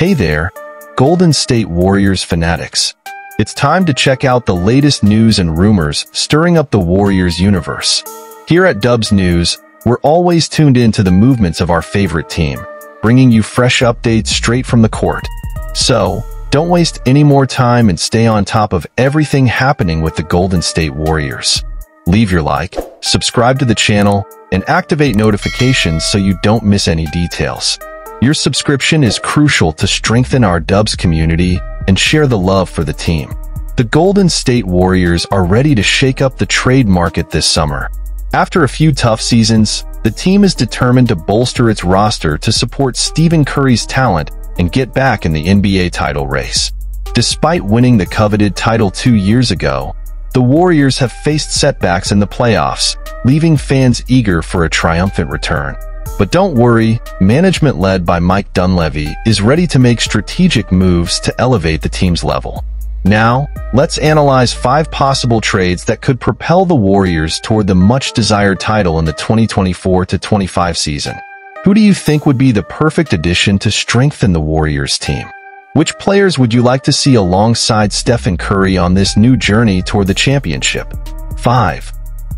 Hey there, Golden State Warriors fanatics. It's time to check out the latest news and rumors stirring up the Warriors universe. Here at Dubs News, we're always tuned in to the movements of our favorite team, bringing you fresh updates straight from the court. So, don't waste any more time and stay on top of everything happening with the Golden State Warriors. Leave your like, subscribe to the channel, and activate notifications so you don't miss any details. Your subscription is crucial to strengthen our Dubs community and share the love for the team. The Golden State Warriors are ready to shake up the trade market this summer. After a few tough seasons, the team is determined to bolster its roster to support Stephen Curry's talent and get back in the NBA title race. Despite winning the coveted title 2 years ago, the Warriors have faced setbacks in the playoffs, leaving fans eager for a triumphant return. But don't worry, management led by Mike Dunleavy is ready to make strategic moves to elevate the team's level. Now, let's analyze 5 possible trades that could propel the Warriors toward the much-desired title in the 2024-25 season. Who do you think would be the perfect addition to strengthen the Warriors team? Which players would you like to see alongside Stephen Curry on this new journey toward the championship? 5.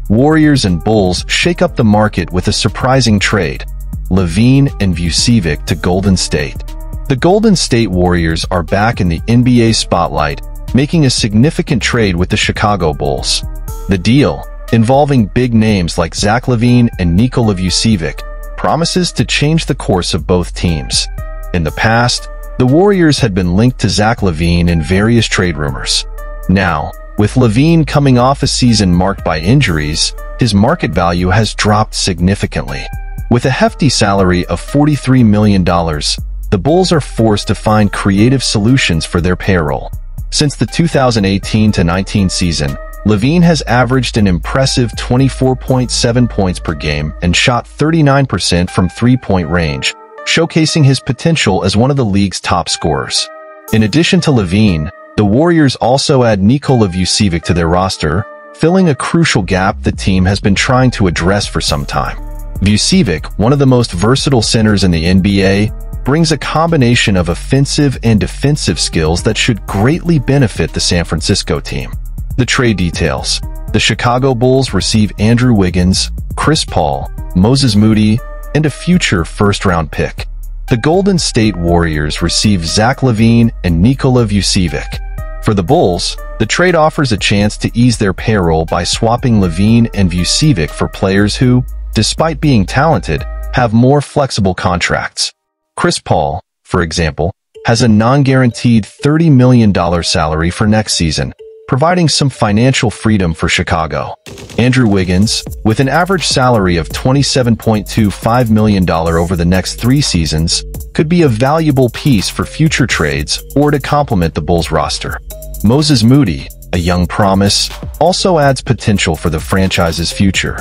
Warriors and Bulls shake up the market with a surprising trade. LaVine and Vusic to Golden State. The Golden State Warriors are back in the NBA spotlight, making a significant trade with the Chicago Bulls. The deal, involving big names like Zach LaVine and Nikola Vusic, promises to change the course of both teams. In the past, the Warriors had been linked to Zach LaVine in various trade rumors. Now, with LaVine coming off a season marked by injuries, his market value has dropped significantly. With a hefty salary of $43 million, the Bulls are forced to find creative solutions for their payroll. Since the 2018-19 season, LaVine has averaged an impressive 24.7 points per game and shot 39% from three-point range, showcasing his potential as one of the league's top scorers. In addition to LaVine, the Warriors also add Nikola Vusic to their roster, filling a crucial gap the team has been trying to address for some time. Vusic, one of the most versatile centers in the NBA, brings a combination of offensive and defensive skills that should greatly benefit the San Francisco team. The trade details. The Chicago Bulls receive Andrew Wiggins, Chris Paul, Moses Moody, and a future first-round pick. The Golden State Warriors receive Zach LaVine and Nikola Vusic. For the Bulls, the trade offers a chance to ease their payroll by swapping LaVine and Vusic for players who, despite being talented, have more flexible contracts. Chris Paul, for example, has a non-guaranteed $30 million salary for next season, providing some financial freedom for Chicago. Andrew Wiggins, with an average salary of $27.25 million over the next 3 seasons, could be a valuable piece for future trades or to complement the Bulls roster. Moses Moody, a young promise, also adds potential for the franchise's future.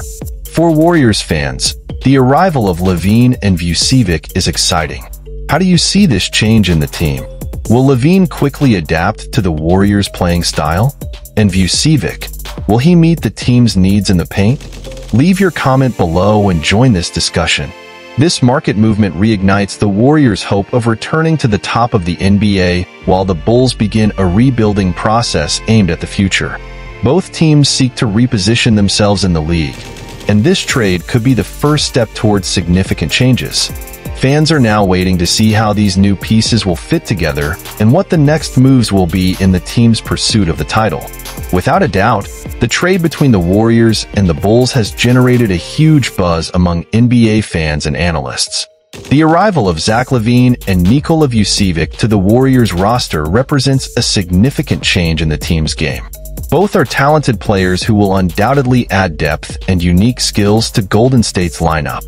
For Warriors fans, the arrival of LaVine and Vusic is exciting. How do you see this change in the team? Will LaVine quickly adapt to the Warriors' playing style? And Vusic, will he meet the team's needs in the paint? Leave your comment below and join this discussion. This market movement reignites the Warriors' hope of returning to the top of the NBA while the Bulls begin a rebuilding process aimed at the future. Both teams seek to reposition themselves in the league, and this trade could be the first step towards significant changes. Fans are now waiting to see how these new pieces will fit together and what the next moves will be in the team's pursuit of the title. Without a doubt, the trade between the Warriors and the Bulls has generated a huge buzz among NBA fans and analysts. The arrival of Zach LaVine and Nikola Vusic to the Warriors roster represents a significant change in the team's game. Both are talented players who will undoubtedly add depth and unique skills to Golden State's lineup.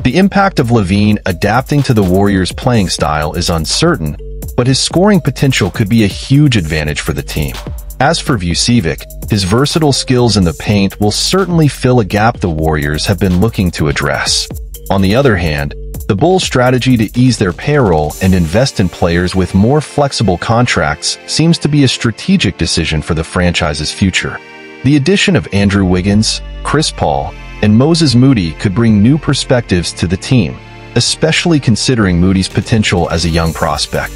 The impact of LaVine adapting to the Warriors' playing style is uncertain, but his scoring potential could be a huge advantage for the team. As for Vusic, his versatile skills in the paint will certainly fill a gap the Warriors have been looking to address. On the other hand, the Bulls' strategy to ease their payroll and invest in players with more flexible contracts seems to be a strategic decision for the franchise's future. The addition of Andrew Wiggins, Chris Paul, and Moses Moody could bring new perspectives to the team, especially considering Moody's potential as a young prospect.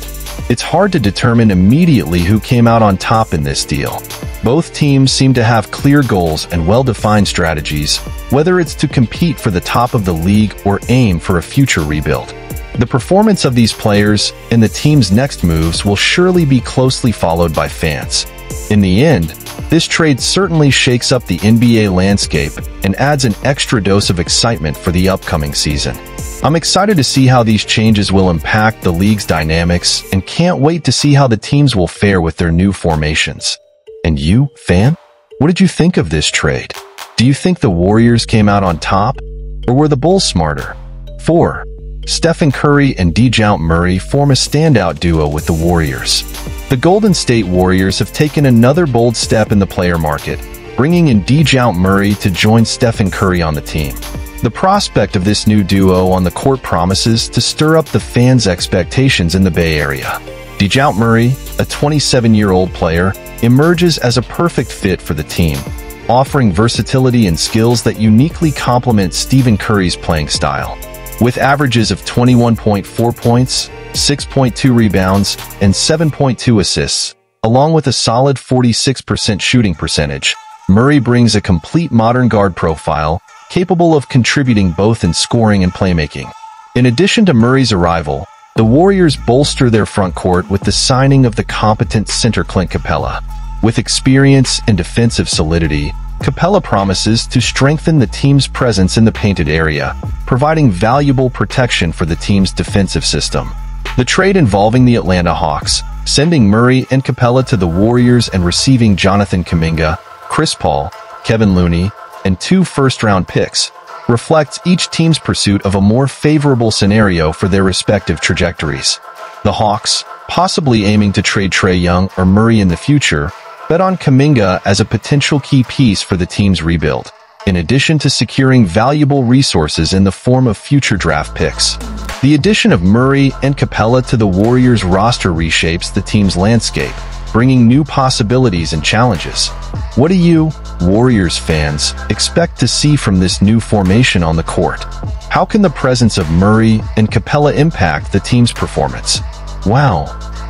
It's hard to determine immediately who came out on top in this deal. Both teams seem to have clear goals and well-defined strategies, whether it's to compete for the top of the league or aim for a future rebuild. The performance of these players and the team's next moves will surely be closely followed by fans. In the end, this trade certainly shakes up the NBA landscape and adds an extra dose of excitement for the upcoming season. I'm excited to see how these changes will impact the league's dynamics and can't wait to see how the teams will fare with their new formations. And you, fan? What did you think of this trade? Do you think the Warriors came out on top? Or were the Bulls smarter? 4. Stephen Curry and Dejounte Murray form a standout duo with the Warriors. The Golden State Warriors have taken another bold step in the player market, bringing in Dejounte Murray to join Stephen Curry on the team. The prospect of this new duo on the court promises to stir up the fans' expectations in the Bay Area. Dejounte Murray, a 27-year-old player, emerges as a perfect fit for the team, offering versatility and skills that uniquely complement Stephen Curry's playing style. With averages of 21.4 points, 6.2 rebounds, and 7.2 assists, along with a solid 46% shooting percentage, Murray brings a complete modern guard profile, capable of contributing both in scoring and playmaking. In addition to Murray's arrival, the Warriors bolster their front court with the signing of the competent center Clint Capela. With experience and defensive solidity, Capela promises to strengthen the team's presence in the painted area, providing valuable protection for the team's defensive system. The trade involving the Atlanta Hawks, sending Murray and Capela to the Warriors and receiving Jonathan Kuminga, Chris Paul, Kevin Looney, and 2 first-round picks, reflects each team's pursuit of a more favorable scenario for their respective trajectories. The Hawks, possibly aiming to trade Trae Young or Murray in the future, bet on Kuminga as a potential key piece for the team's rebuild, in addition to securing valuable resources in the form of future draft picks. The addition of Murray and Capela to the Warriors roster reshapes the team's landscape, bringing new possibilities and challenges. What do you, Warriors fans, expect to see from this new formation on the court? How can the presence of Murray and Capela impact the team's performance? Wow,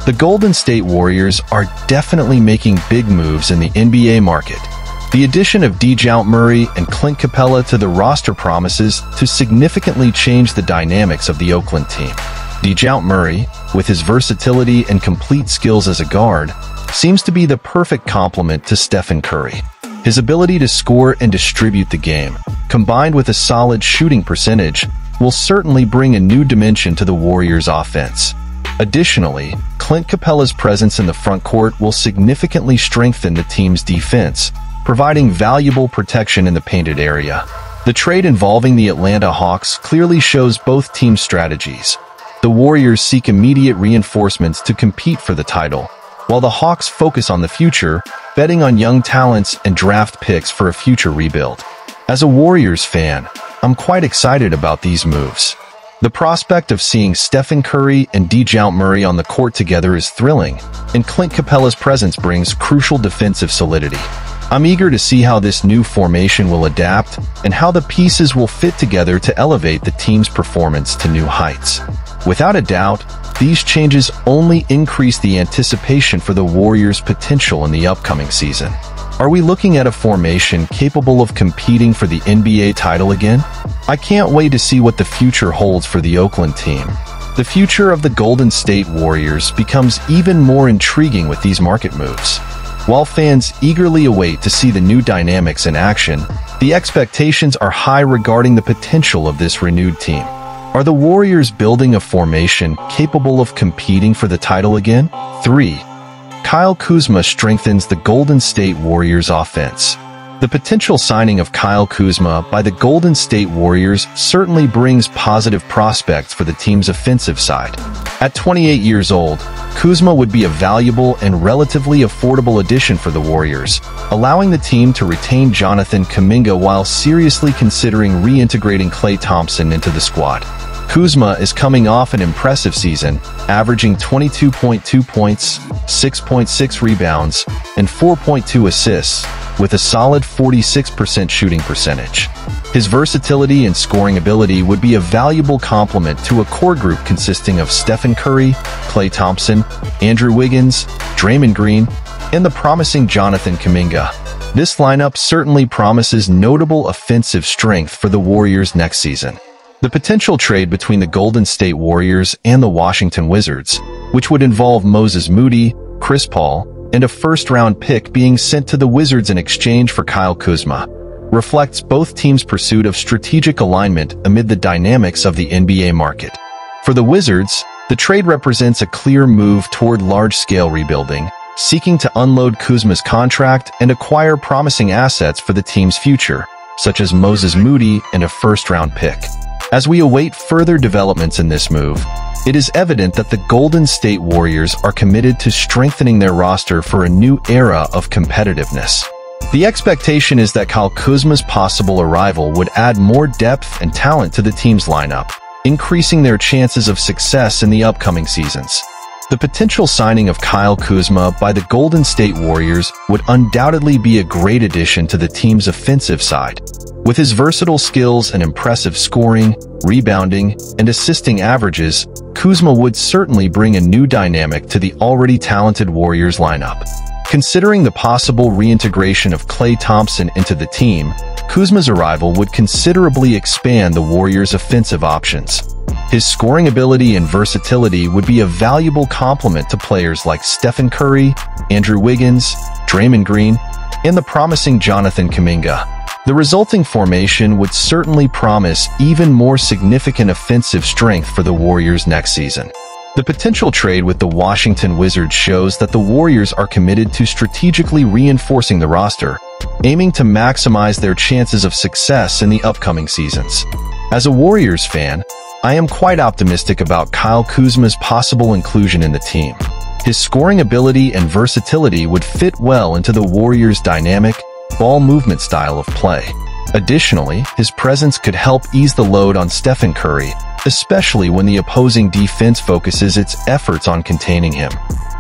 the Golden State Warriors are definitely making big moves in the NBA market. The addition of Dejounte Murray and Clint Capela to the roster promises to significantly change the dynamics of the Oakland team. Dejounte Murray, with his versatility and complete skills as a guard, seems to be the perfect complement to Stephen Curry. His ability to score and distribute the game, combined with a solid shooting percentage, will certainly bring a new dimension to the Warriors' offense. Additionally, Clint Capela's presence in the front court will significantly strengthen the team's defense, providing valuable protection in the painted area. The trade involving the Atlanta Hawks clearly shows both teams' strategies. The Warriors seek immediate reinforcements to compete for the title, while the Hawks focus on the future, betting on young talents and draft picks for a future rebuild. As a Warriors fan, I'm quite excited about these moves. The prospect of seeing Stephen Curry and Dejounte Murray on the court together is thrilling, and Clint Capela's presence brings crucial defensive solidity. I'm eager to see how this new formation will adapt and how the pieces will fit together to elevate the team's performance to new heights. Without a doubt, these changes only increase the anticipation for the Warriors' potential in the upcoming season. Are we looking at a formation capable of competing for the NBA title again? I can't wait to see what the future holds for the Oakland team. The future of the Golden State Warriors becomes even more intriguing with these market moves. While fans eagerly await to see the new dynamics in action, the expectations are high regarding the potential of this renewed team. Are the Warriors building a formation capable of competing for the title again? 3. Kyle Kuzma strengthens the Golden State Warriors offense. The potential signing of Kyle Kuzma by the Golden State Warriors certainly brings positive prospects for the team's offensive side. At 28 years old, Kuzma would be a valuable and relatively affordable addition for the Warriors, allowing the team to retain Jonathan Kuminga while seriously considering reintegrating Klay Thompson into the squad. Kuzma is coming off an impressive season, averaging 22.2 points, 6.6 rebounds, and 4.2 assists, with a solid 46% shooting percentage. His versatility and scoring ability would be a valuable complement to a core group consisting of Stephen Curry, Klay Thompson, Andrew Wiggins, Draymond Green, and the promising Jonathan Kuminga. This lineup certainly promises notable offensive strength for the Warriors next season. The potential trade between the Golden State Warriors and the Washington Wizards, which would involve Moses Moody, Chris Paul, and a first-round pick being sent to the Wizards in exchange for Kyle Kuzma, reflects both teams' pursuit of strategic alignment amid the dynamics of the NBA market. For the Wizards, the trade represents a clear move toward large-scale rebuilding, seeking to unload Kuzma's contract and acquire promising assets for the team's future, such as Moses Moody and a first-round pick. As we await further developments in this move, it is evident that the Golden State Warriors are committed to strengthening their roster for a new era of competitiveness. The expectation is that Kyle Kuzma's possible arrival would add more depth and talent to the team's lineup, increasing their chances of success in the upcoming seasons. The potential signing of Kyle Kuzma by the Golden State Warriors would undoubtedly be a great addition to the team's offensive side. With his versatile skills and impressive scoring, rebounding, and assisting averages, Kuzma would certainly bring a new dynamic to the already talented Warriors lineup. Considering the possible reintegration of Klay Thompson into the team, Kuzma's arrival would considerably expand the Warriors' offensive options. His scoring ability and versatility would be a valuable complement to players like Stephen Curry, Andrew Wiggins, Draymond Green, and the promising Jonathan Kuminga. The resulting formation would certainly promise even more significant offensive strength for the Warriors next season. The potential trade with the Washington Wizards shows that the Warriors are committed to strategically reinforcing the roster, aiming to maximize their chances of success in the upcoming seasons. As a Warriors fan, I am quite optimistic about Kyle Kuzma's possible inclusion in the team. His scoring ability and versatility would fit well into the Warriors' dynamic, ball movement style of play. Additionally, his presence could help ease the load on Stephen Curry, especially when the opposing defense focuses its efforts on containing him.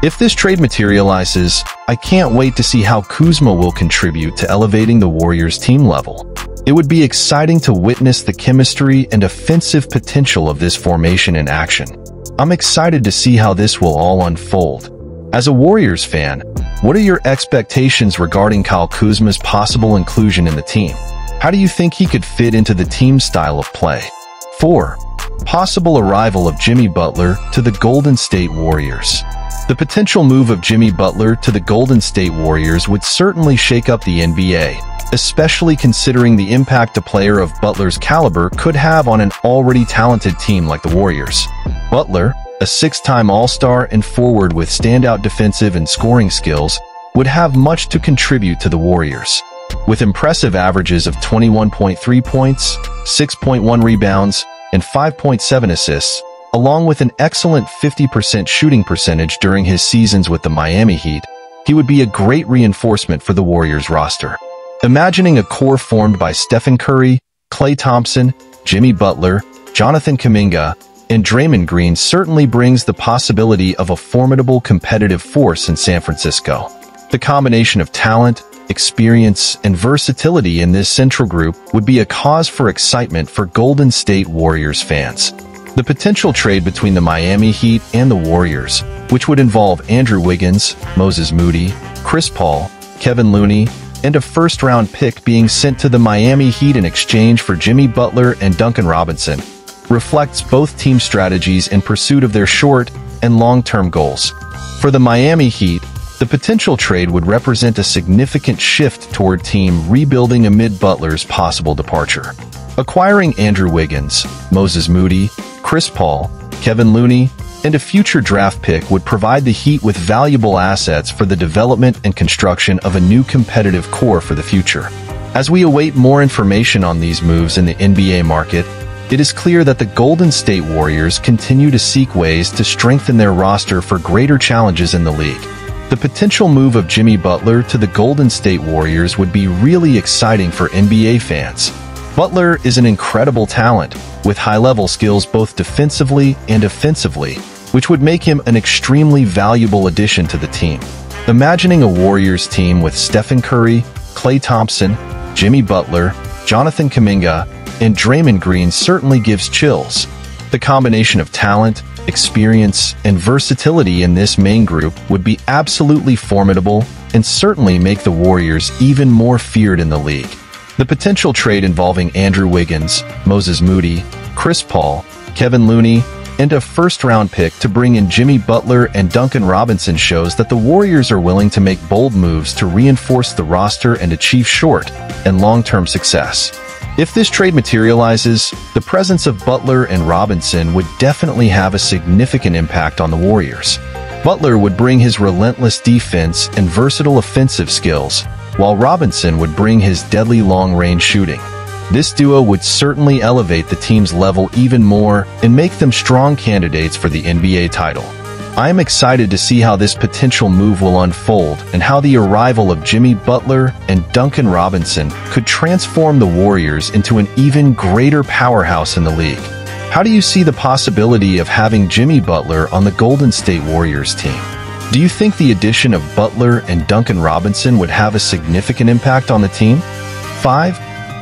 If this trade materializes, I can't wait to see how Kuzma will contribute to elevating the Warriors' team level. It would be exciting to witness the chemistry and offensive potential of this formation in action. I'm excited to see how this will all unfold. As a Warriors fan, what are your expectations regarding Kyle Kuzma's possible inclusion in the team? How do you think he could fit into the team's style of play? 4. Possible arrival of Jimmy Butler to the Golden State Warriors. The potential move of Jimmy Butler to the Golden State Warriors would certainly shake up the NBA, especially considering the impact a player of Butler's caliber could have on an already talented team like the Warriors. Butler, a six-time All-Star and forward with standout defensive and scoring skills, would have much to contribute to the Warriors. With impressive averages of 21.3 points, 6.1 rebounds, and 5.7 assists, along with an excellent 50% shooting percentage during his seasons with the Miami Heat, he would be a great reinforcement for the Warriors roster. Imagining a core formed by Stephen Curry, Klay Thompson, Jimmy Butler, Jonathan Kuminga, and Draymond Green certainly brings the possibility of a formidable competitive force in San Francisco. The combination of talent, experience, and versatility in this central group would be a cause for excitement for Golden State Warriors fans. The potential trade between the Miami Heat and the Warriors, which would involve Andrew Wiggins, Moses Moody, Chris Paul, Kevin Looney, and a first-round pick being sent to the Miami Heat in exchange for Jimmy Butler and Duncan Robinson, reflects both team strategies in pursuit of their short and long-term goals. For the Miami Heat, the potential trade would represent a significant shift toward team rebuilding amid Butler's possible departure. Acquiring Andrew Wiggins, Moses Moody, Chris Paul, Kevin Looney, and a future draft pick would provide the Heat with valuable assets for the development and construction of a new competitive core for the future. As we await more information on these moves in the NBA market, it is clear that the Golden State Warriors continue to seek ways to strengthen their roster for greater challenges in the league. The potential move of Jimmy Butler to the Golden State Warriors would be really exciting for NBA fans. Butler is an incredible talent, with high-level skills both defensively and offensively, which would make him an extremely valuable addition to the team. Imagining a Warriors team with Stephen Curry, Klay Thompson, Jimmy Butler, Jonathan Kuminga, and Draymond Green certainly gives chills. The combination of talent, experience, and versatility in this main group would be absolutely formidable and certainly make the Warriors even more feared in the league. The potential trade involving Andrew Wiggins, Moses Moody, Chris Paul, Kevin Looney, and a first-round pick to bring in Jimmy Butler and Duncan Robinson shows that the Warriors are willing to make bold moves to reinforce the roster and achieve short- and long-term success. If this trade materializes, the presence of Butler and Robinson would definitely have a significant impact on the Warriors. Butler would bring his relentless defense and versatile offensive skills, while Robinson would bring his deadly long-range shooting. This duo would certainly elevate the team's level even more and make them strong candidates for the NBA title. I am excited to see how this potential move will unfold and how the arrival of Jimmy Butler and Duncan Robinson could transform the Warriors into an even greater powerhouse in the league. How do you see the possibility of having Jimmy Butler on the Golden State Warriors team? Do you think the addition of Butler and Duncan Robinson would have a significant impact on the team? 5.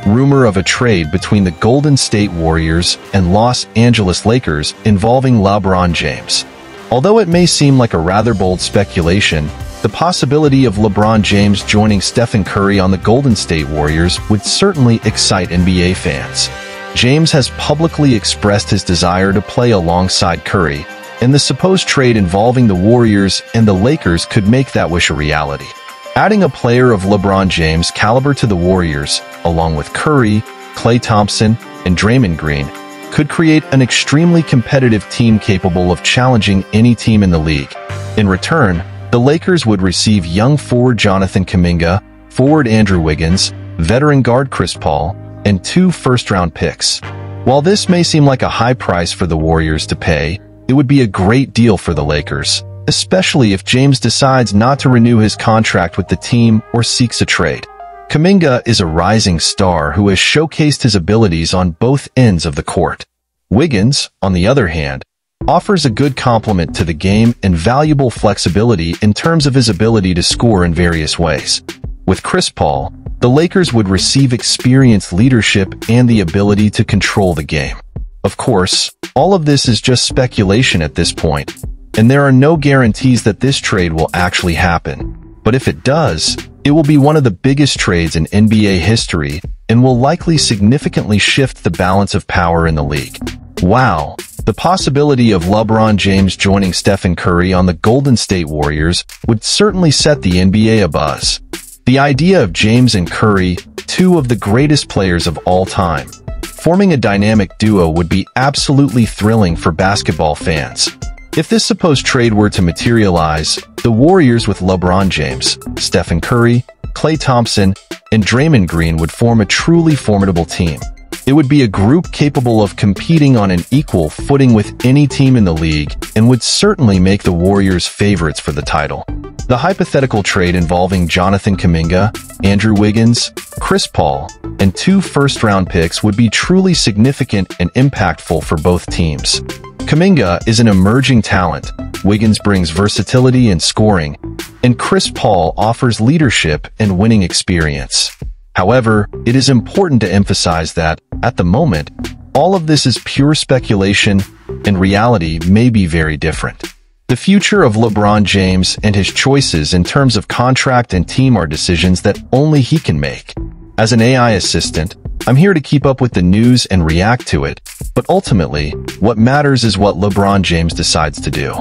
Rumor of a trade between the Golden State Warriors and Los Angeles Lakers involving LeBron James. Although it may seem like a rather bold speculation, the possibility of LeBron James joining Stephen Curry on the Golden State Warriors would certainly excite NBA fans. James has publicly expressed his desire to play alongside Curry, and the supposed trade involving the Warriors and the Lakers could make that wish a reality. Adding a player of LeBron James' caliber to the Warriors, along with Curry, Klay Thompson, and Draymond Green, could create an extremely competitive team capable of challenging any team in the league. In return, the Lakers would receive young forward Jonathan Kuminga, forward Andrew Wiggins, veteran guard Chris Paul, and 2 first-round picks. While this may seem like a high price for the Warriors to pay, it would be a great deal for the Lakers, especially if James decides not to renew his contract with the team or seeks a trade. Kuminga is a rising star who has showcased his abilities on both ends of the court. Wiggins, on the other hand, offers a good complement to the game and valuable flexibility in terms of his ability to score in various ways. With Chris Paul, the Lakers would receive experienced leadership and the ability to control the game. Of course, all of this is just speculation at this point, and there are no guarantees that this trade will actually happen. But if it does, it will be one of the biggest trades in NBA history and will likely significantly shift the balance of power in the league. Wow, the possibility of LeBron James joining Stephen Curry on the Golden State Warriors would certainly set the NBA abuzz. The idea of James and Curry, 2 of the greatest players of all time, forming a dynamic duo would be absolutely thrilling for basketball fans. If this supposed trade were to materialize, the Warriors with LeBron James, Stephen Curry, Klay Thompson, and Draymond Green would form a truly formidable team. It would be a group capable of competing on an equal footing with any team in the league and would certainly make the Warriors favorites for the title. The hypothetical trade involving Jonathan Kuminga, Andrew Wiggins, Chris Paul, and 2 first-round picks would be truly significant and impactful for both teams. Kuminga is an emerging talent, Wiggins brings versatility and scoring, and Chris Paul offers leadership and winning experience. However, it is important to emphasize that, at the moment, all of this is pure speculation, and reality may be very different. The future of LeBron James and his choices in terms of contract and team are decisions that only he can make. As an AI assistant, I'm here to keep up with the news and react to it, but ultimately, what matters is what LeBron James decides to do.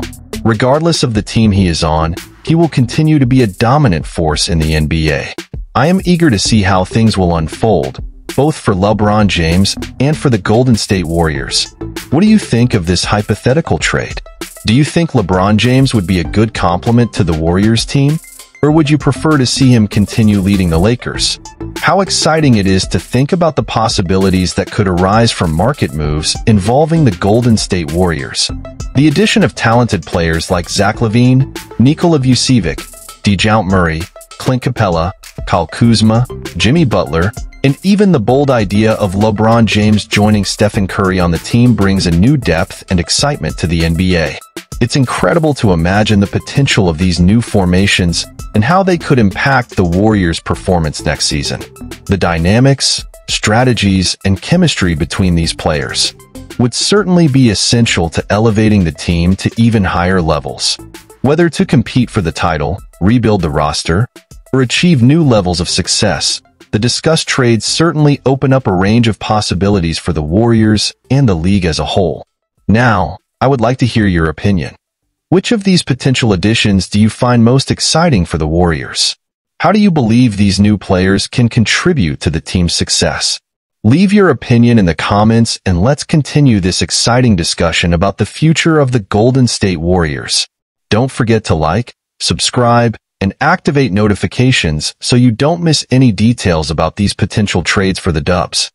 Regardless of the team he is on, he will continue to be a dominant force in the NBA. I am eager to see how things will unfold, both for LeBron James and for the Golden State Warriors. What do you think of this hypothetical trade? Do you think LeBron James would be a good complement to the Warriors team? Or would you prefer to see him continue leading the Lakers? How exciting it is to think about the possibilities that could arise from market moves involving the Golden State Warriors. The addition of talented players like Zach LaVine, Nikola Vusic, Dejounte Murray, Clint Capela, Kuzma, Jimmy Butler, and even the bold idea of LeBron James joining Stephen Curry on the team brings a new depth and excitement to the NBA. It's incredible to imagine the potential of these new formations and how they could impact the Warriors' performance next season. The dynamics, strategies, and chemistry between these players would certainly be essential to elevating the team to even higher levels. Whether to compete for the title, rebuild the roster, or achieve new levels of success, the discussed trades certainly open up a range of possibilities for the Warriors and the league as a whole. Now, I would like to hear your opinion. Which of these potential additions do you find most exciting for the Warriors? How do you believe these new players can contribute to the team's success? Leave your opinion in the comments and let's continue this exciting discussion about the future of the Golden State Warriors. Don't forget to like, subscribe, and activate notifications so you don't miss any details about these potential trades for the Dubs.